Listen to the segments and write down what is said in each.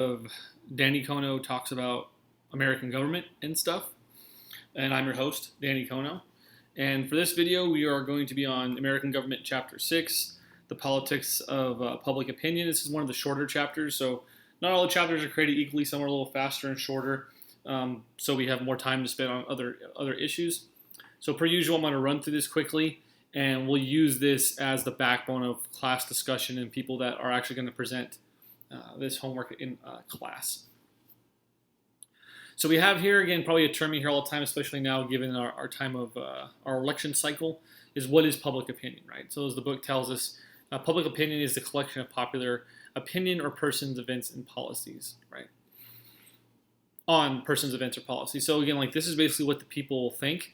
of Danny Kono talks about American government and stuff. And I'm your host, Danny Kono. And for this video, we are going to be on American Government Chapter 6, The Politics of Public Opinion. This is one of the shorter chapters, so not all the chapters are created equally. Some are a little faster and shorter, so we have more time to spend on other issues. So per usual, I'm going to run through this quickly, and we'll use this as the backbone of class discussion and people that are actually going to present this homework in class. So we have here, again, probably a term you hear all the time, especially now given our time of our election cycle, is what is public opinion, right? So as the book tells us, public opinion is the collection of popular opinion or persons, events, and policies, right? On persons, events, or policies. So again, like this is basically what the people think.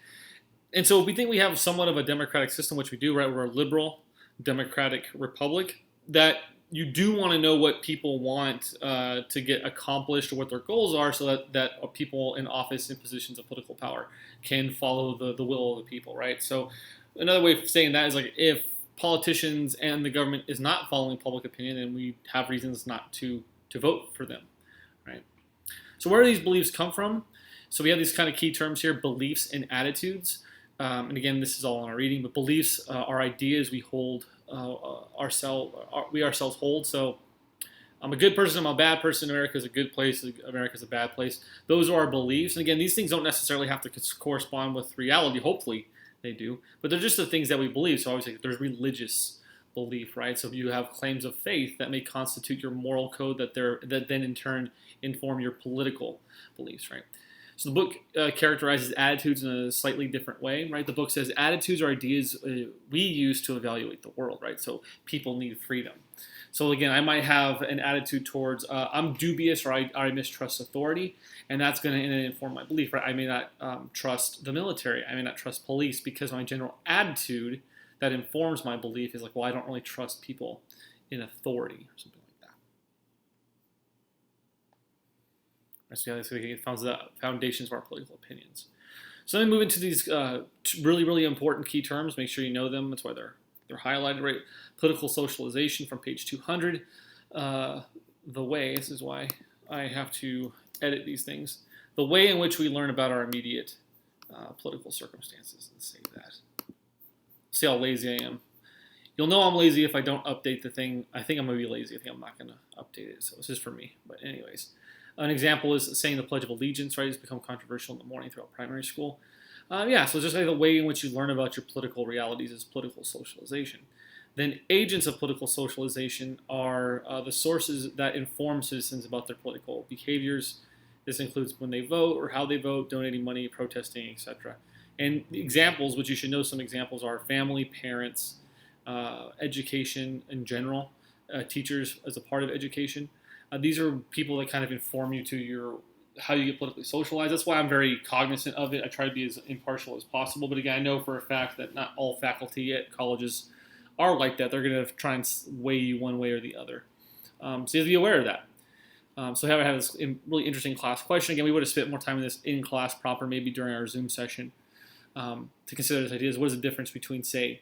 And so we think we have somewhat of a democratic system, which we do, right? We're a liberal democratic republic, that you do want to know what people want to get accomplished or what their goals are, so that people in office and positions of political power can follow the will of the people, right? So another way of saying that is like if politicians and the government is not following public opinion, then we have reasons not to vote for them, right? So where do these beliefs come from? So we have these kind of key terms here: beliefs and attitudes. And again, this is all in our reading, but beliefs are ideas we hold we ourselves hold. So I'm a good person, I'm a bad person, America's a good place, America's a bad place. Those are our beliefs. And again, these things don't necessarily have to correspond with reality. Hopefully they do, but they're just the things that we believe. So obviously there's religious belief, right? So if you have claims of faith that may constitute your moral code that then in turn inform your political beliefs, right? So the book characterizes attitudes in a slightly different way, right? The book says attitudes are ideas we use to evaluate the world, right? So people need freedom. So again, I might have an attitude towards I'm dubious or I mistrust authority, and that's going to inform my belief, right? I may not trust the military. I may not trust police because my general attitude that informs my belief is like, well, I don't really trust people in authority or something. So yeah, it founds the foundations of our political opinions. So then we move into these really, really important key terms. Make sure you know them. That's why they're highlighted, right? Political socialization from page 200. This is why I have to edit these things. The way in which we learn about our immediate political circumstances. Let's save that. See how lazy I am. You'll know I'm lazy if I don't update the thing. I think I'm going to be lazy. I think I'm not going to update it. So this is for me. But anyways. An example is saying the Pledge of Allegiance, right? It's become controversial in the morning throughout primary school. So just like the way in which you learn about your political realities is political socialization. Then agents of political socialization are the sources that inform citizens about their political behaviors. This includes when they vote or how they vote, donating money, protesting, etc. And the examples, which you should know some examples, are family, parents, education in general, teachers as a part of education. These are people that kind of inform you to how you get politically socialized. That's why I'm very cognizant of it. I try to be as impartial as possible. But again, I know for a fact that not all faculty at colleges are like that. They're going to try and weigh you one way or the other. So you have to be aware of that. So I have this really interesting class question. Again, we would have spent more time in this in class proper, maybe during our Zoom session, to consider this idea. What is the difference between, say,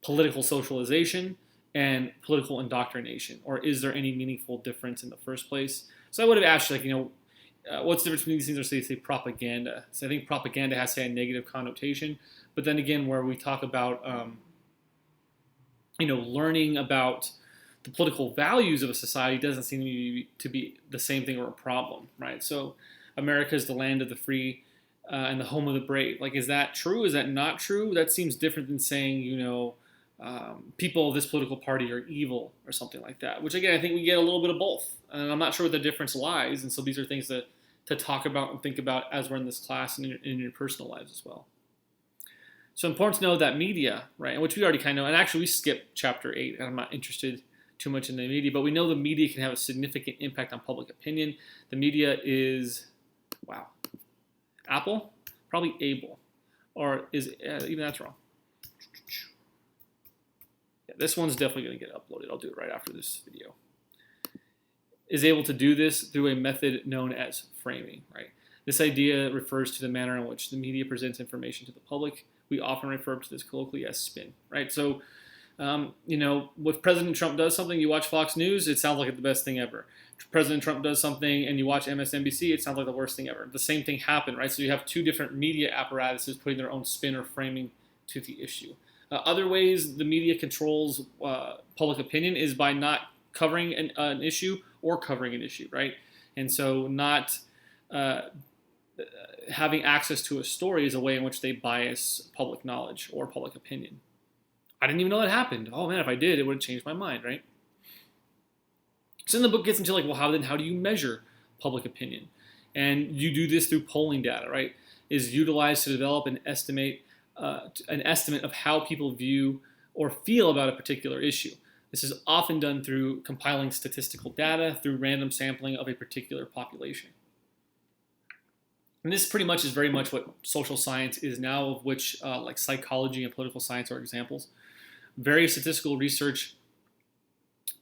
political socialization and political indoctrination, or is there any meaningful difference in the first place? So I would have asked, what's the difference between these things, or say propaganda? So I think propaganda has, say, a negative connotation, but then again, where we talk about, learning about the political values of a society doesn't seem to be the same thing or a problem, right? So America is the land of the free and the home of the brave. Like, is that true? Is that not true? That seems different than saying, people of this political party are evil or something like that, which again, I think we get a little bit of both. And I'm not sure what the difference lies. And so these are things to talk about and think about as we're in this class and in your personal lives as well. So important to know that media, right, which we already kind of know, and actually we skipped chapter 8, and I'm not interested too much in the media, but we know the media can have a significant impact on public opinion. The media is, Apple? Probably Able. Or is, even that's wrong. This one's definitely going to get uploaded. I'll do it right after this video. Is able to do this through a method known as framing, right? This idea refers to the manner in which the media presents information to the public. We often refer to this colloquially as spin, right? So if President Trump does something, you watch Fox News, it sounds like the best thing ever. President Trump does something and you watch MSNBC, it sounds like the worst thing ever. The same thing happened, right? So you have two different media apparatuses putting their own spin or framing to the issue. Other ways the media controls public opinion is by not covering an issue or covering an issue, right? And so not having access to a story is a way in which they bias public knowledge or public opinion. I didn't even know that happened. Oh man, if I did, it would have changed my mind, right? So then the book gets into like, well, how do you measure public opinion? And you do this through polling data, right? Is utilized to develop an estimate of how people view or feel about a particular issue. This is often done through compiling statistical data through random sampling of a particular population. And this pretty much is very much what social science is now, of which like psychology and political science are examples. Very statistical research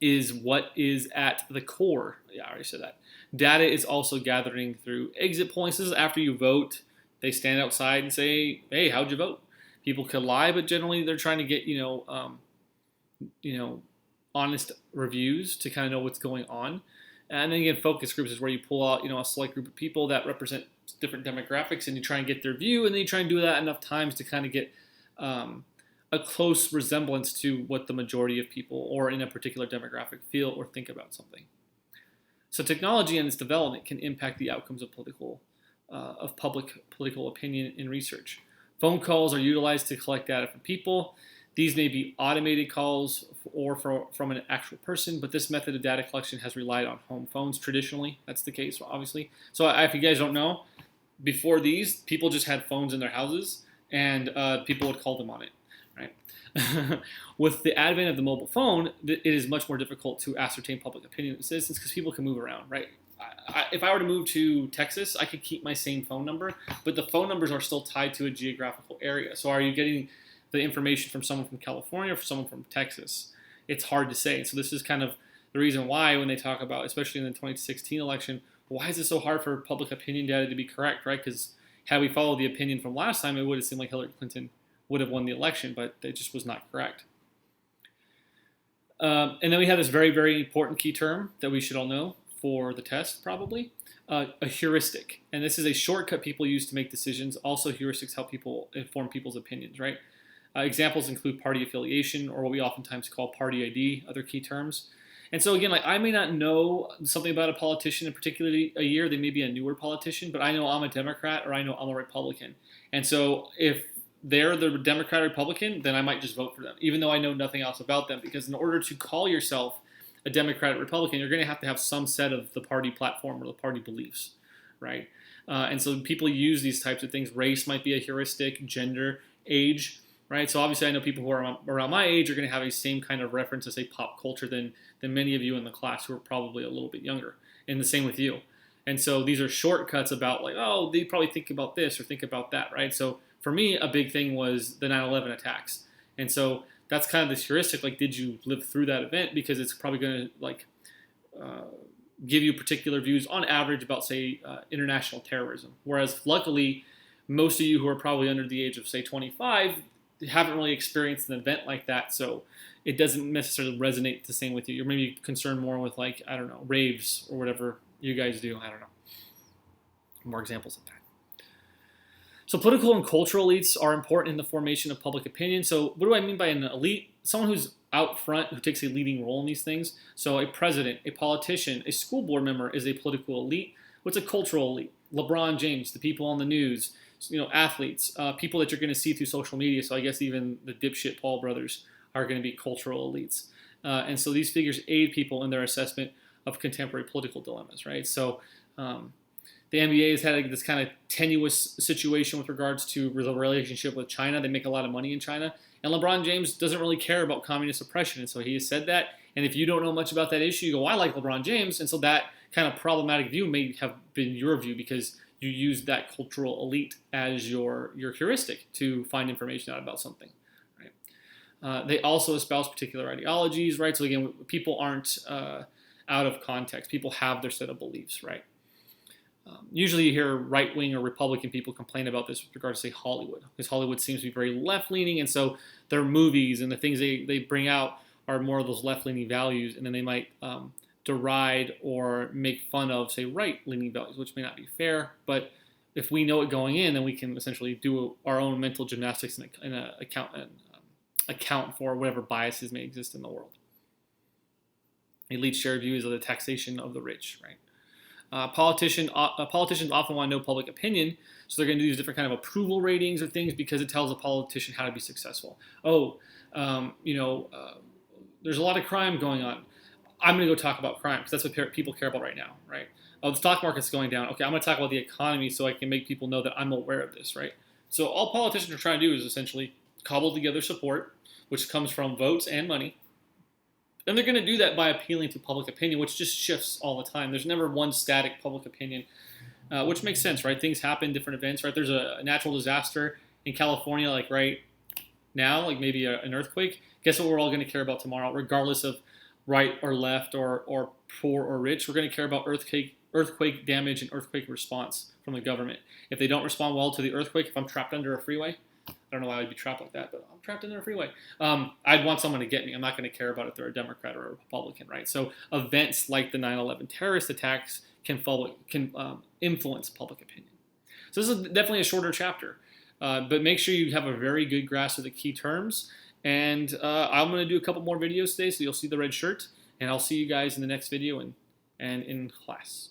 is what is at the core. Yeah, I already said that. Data is also gathering through exit polls. This is after you vote. They stand outside and say, "Hey, how'd you vote?" People could lie, but generally they're trying to get honest reviews to kind of know what's going on. And then again, focus groups is where you pull out a select group of people that represent different demographics, and you try and get their view, and then you try and do that enough times to kind of get a close resemblance to what the majority of people or in a particular demographic feel or think about something. So technology and its development can impact the outcomes of public political opinion in research. Phone calls are utilized to collect data from people. These may be automated calls or from an actual person, but this method of data collection has relied on home phones traditionally. That's the case, obviously. So if you guys don't know, before these, people just had phones in their houses, and people would call them on it, right? With the advent of the mobile phone, it is much more difficult to ascertain public opinion of citizens because people can move around, right? If I were to move to Texas, I could keep my same phone number, but the phone numbers are still tied to a geographical area. So are you getting the information from someone from California or from someone from Texas? It's hard to say. So this is kind of the reason why when they talk about, especially in the 2016 election, why is it so hard for public opinion data to be correct, right? Because had we followed the opinion from last time, it would have seemed like Hillary Clinton would have won the election, but it just was not correct. And then we have this very, very important key term that we should all know for the test, probably, a heuristic. And this is a shortcut people use to make decisions. Also, heuristics help people inform people's opinions, right? Examples include party affiliation, or what we oftentimes call party ID, other key terms. And so again, like I may not know something about a politician in particularly a year. They may be a newer politician, but I know I'm a Democrat or I know I'm a Republican. And so if they're the Democrat or Republican, then I might just vote for them, even though I know nothing else about them. Because in order to call yourself a Democrat or Republican, you're going to have some set of the party platform or the party beliefs, right? And so people use these types of things. Race might be a heuristic, gender, age, right? So obviously I know people who are around my age are going to have a same kind of reference to, say, pop culture than many of you in the class who are probably a little bit younger. And the same with you. And so these are shortcuts about like, oh, they probably think about this or think about that, right? So for me, a big thing was the 9/11 attacks. And so that's kind of this heuristic, like, did you live through that event? Because it's probably going to give you particular views on average about, say, international terrorism. Whereas luckily, most of you who are probably under the age of, say, 25 haven't really experienced an event like that. So it doesn't necessarily resonate the same with you. You're maybe concerned more with, like, I don't know, raves or whatever you guys do. I don't know. More examples of that. So political and cultural elites are important in the formation of public opinion. So what do I mean by an elite? Someone who's out front, who takes a leading role in these things. So a president, a politician, a school board member is a political elite. What's a cultural elite? LeBron James, the people on the news, athletes, people that you're going to see through social media. So I guess even the dipshit Paul brothers are going to be cultural elites. And so these figures aid people in their assessment of contemporary political dilemmas, right? So the NBA has had this kind of tenuous situation with regards to the relationship with China. They make a lot of money in China. And LeBron James doesn't really care about communist oppression. And so he has said that. And if you don't know much about that issue, you go, I like LeBron James. And so that kind of problematic view may have been your view because you use that cultural elite as your heuristic to find information out about something. Right? They also espouse particular ideologies, right? So again, people aren't out of context. People have their set of beliefs, right? Usually you hear right-wing or Republican people complain about this with regards to, say, Hollywood, because Hollywood seems to be very left-leaning, and so their movies and the things they bring out are more of those left-leaning values, and then they might deride or make fun of, say, right-leaning values, which may not be fair. But if we know it going in, then we can essentially do our own mental gymnastics and account for whatever biases may exist in the world. Elites share views of the taxation of the rich, right? Politicians often want to know public opinion, so they're going to use different kind of approval ratings or things because it tells a politician how to be successful. There's a lot of crime going on. I'm going to go talk about crime because that's what people care about right now, right? Oh, the stock market's going down. Okay, I'm going to talk about the economy so I can make people know that I'm aware of this, right? So all politicians are trying to do is essentially cobble together support, which comes from votes and money. And they're going to do that by appealing to public opinion, which just shifts all the time. There's never one static public opinion, which makes sense, right? Things happen, different events, right? There's a natural disaster in California, like right now, like maybe an earthquake. Guess what we're all going to care about tomorrow, regardless of right or left or poor or rich. We're going to care about earthquake damage and earthquake response from the government. If they don't respond well to the earthquake, if I'm trapped under a freeway, I don't know why I'd be trapped like that, but I'm trapped under a freeway. I'd want someone to get me. I'm not going to care about if they're a Democrat or a Republican, right? So events like the 9/11 terrorist attacks can influence public opinion. So this is definitely a shorter chapter, but make sure you have a very good grasp of the key terms. And I'm going to do a couple more videos today, so you'll see the red shirt. And I'll see you guys in the next video and in class.